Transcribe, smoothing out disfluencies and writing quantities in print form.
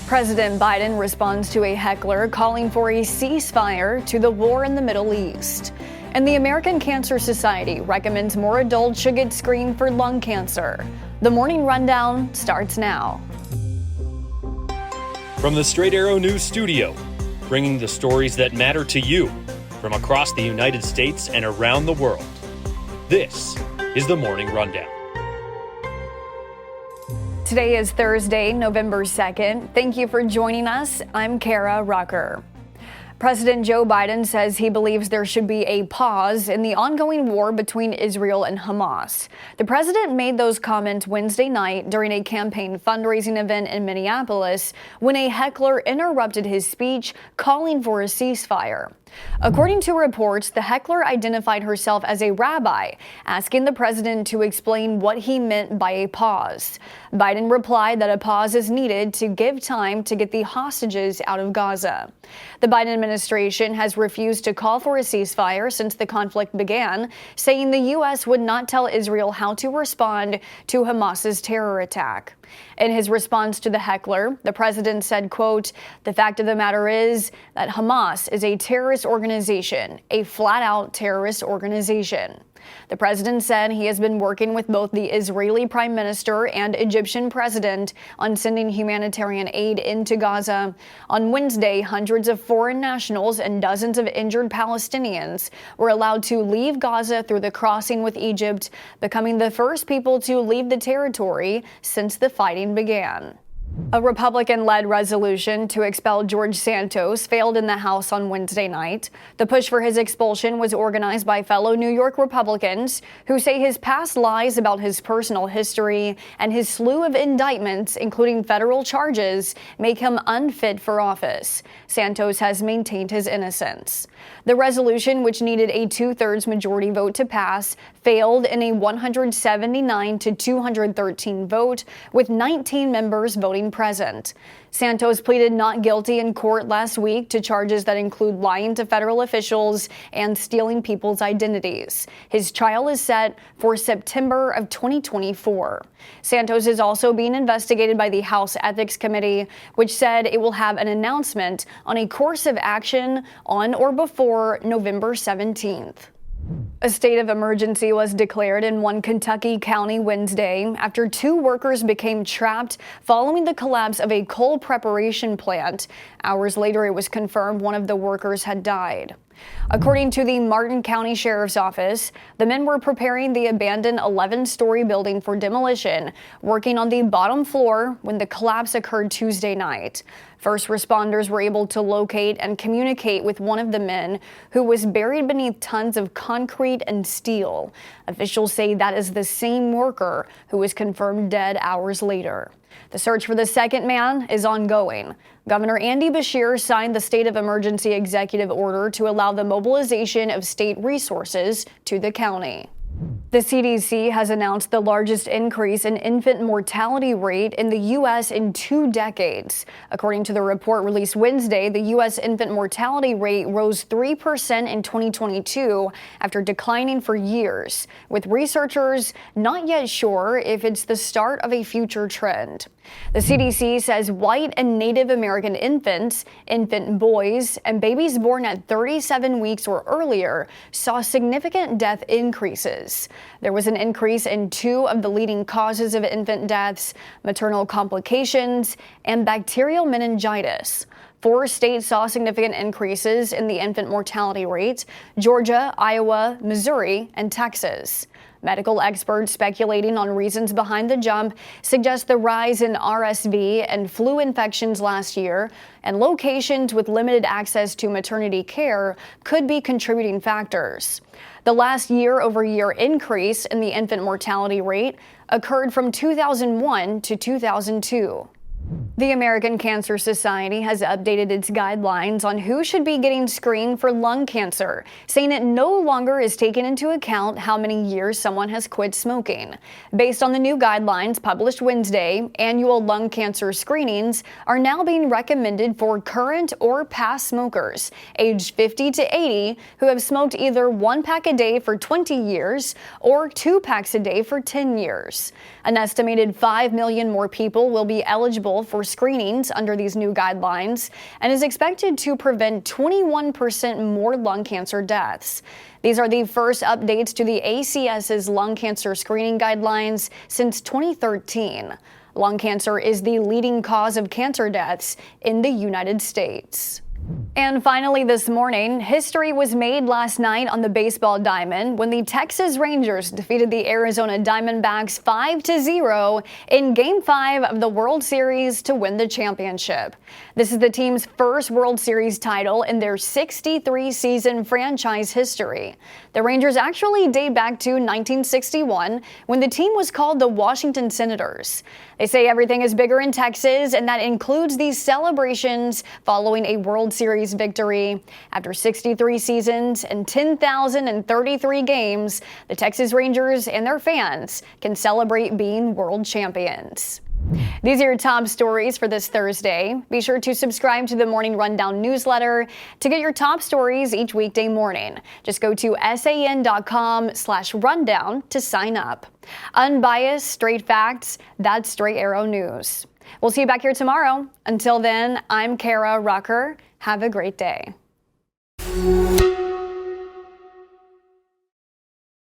President Biden responds to a heckler calling for a ceasefire to the war in the Middle East. And the American Cancer Society recommends more adults should get screened for lung cancer. The Morning Rundown starts now. From the Straight Arrow News Studio, bringing the stories that matter to you from across the United States and around the world. This is the Morning Rundown. Today is Thursday, November 2nd. Thank you for joining us. I'm Kara Rucker. President Joe Biden says he believes there should be a pause in the ongoing war between Israel and Hamas. The president made those comments Wednesday night during a campaign fundraising event in Minneapolis when a heckler interrupted his speech calling for a ceasefire. According to reports, the heckler identified herself as a rabbi, asking the president to explain what he meant by a pause. Biden replied that a pause is needed to give time to get the hostages out of Gaza. The Biden administration has refused to call for a ceasefire since the conflict began, saying the U.S. would not tell Israel how to respond to Hamas's terror attack. In his response to the heckler, the president said, quote, "The fact of the matter is that Hamas is a terrorist organization, a flat-out terrorist organization." The president said he has been working with both the Israeli prime minister and Egyptian president on sending humanitarian aid into Gaza. On Wednesday, hundreds of foreign nationals and dozens of injured Palestinians were allowed to leave Gaza through the crossing with Egypt, becoming the first people to leave the territory since the fighting began. A Republican-led resolution to expel George Santos failed in the House on Wednesday night. The push for his expulsion was organized by fellow New York Republicans who say his past lies about his personal history and his slew of indictments, including federal charges, make him unfit for office. Santos has maintained his innocence. The resolution, which needed a two-thirds majority vote to pass, failed in a 179 to 213 vote, with 19 members voting present. Santos pleaded not guilty in court last week to charges that include lying to federal officials and stealing people's identities. His trial is set for September of 2024. Santos is also being investigated by the House Ethics Committee, which said it will have an announcement on a course of action on or before November 17th. A state of emergency was declared in one Kentucky county Wednesday after two workers became trapped following the collapse of a coal preparation plant. Hours later, it was confirmed one of the workers had died. According to the Martin County Sheriff's Office, the men were preparing the abandoned 11-story building for demolition, working on the bottom floor when the collapse occurred Tuesday night. First responders were able to locate and communicate with one of the men who was buried beneath tons of concrete and steel. Officials say that is the same worker who was confirmed dead hours later. The search for the second man is ongoing. Governor Andy Beshear signed the state of emergency executive order to allow the mobilization of state resources to the county. The CDC has announced the largest increase in infant mortality rate in the U.S. in 2 decades. According to the report released Wednesday, the U.S. infant mortality rate rose 3% in 2022 after declining for years, with researchers not yet sure if it's the start of a future trend. The CDC says white and Native American infants, infant boys, and babies born at 37 weeks or earlier saw significant death increases. There was an increase in 2 of the leading causes of infant deaths, maternal complications, and bacterial meningitis. 4 states saw significant increases in the infant mortality rate: Georgia, Iowa, Missouri, and Texas. Medical experts speculating on reasons behind the jump suggest the rise in RSV and flu infections last year and locations with limited access to maternity care could be contributing factors. The last year-over-year increase in the infant mortality rate occurred from 2001 to 2002. The American Cancer Society has updated its guidelines on who should be getting screened for lung cancer, saying it no longer is taking into account how many years someone has quit smoking. Based on the new guidelines published Wednesday, annual lung cancer screenings are now being recommended for current or past smokers aged 50 to 80 who have smoked either 1 pack a day for 20 years or 2 packs a day for 10 years. An estimated 5 million more people will be eligible eligible for screenings under these new guidelines and is expected to prevent 21% more lung cancer deaths. These are the first updates to the ACS's lung cancer screening guidelines since 2013. Lung cancer is the leading cause of cancer deaths in the United States. And finally this morning, history was made last night on the baseball diamond when the Texas Rangers defeated the Arizona Diamondbacks 5-0 in Game 5 of the World Series to win the championship. This is the team's first World Series title in their 63-season franchise history. The Rangers actually date back to 1961 when the team was called the Washington Senators. They say everything is bigger in Texas, and that includes these celebrations following a World Series victory. After 63 seasons and 10,033 games, the Texas Rangers and their fans can celebrate being world champions. These are your top stories for this Thursday. Be sure to subscribe to the Morning Rundown newsletter to get your top stories each weekday morning. Just go to san.com/rundown to sign up. Unbiased, straight facts, that's Straight Arrow News. We'll see you back here tomorrow. Until then, I'm Kara Rucker. Have a great day.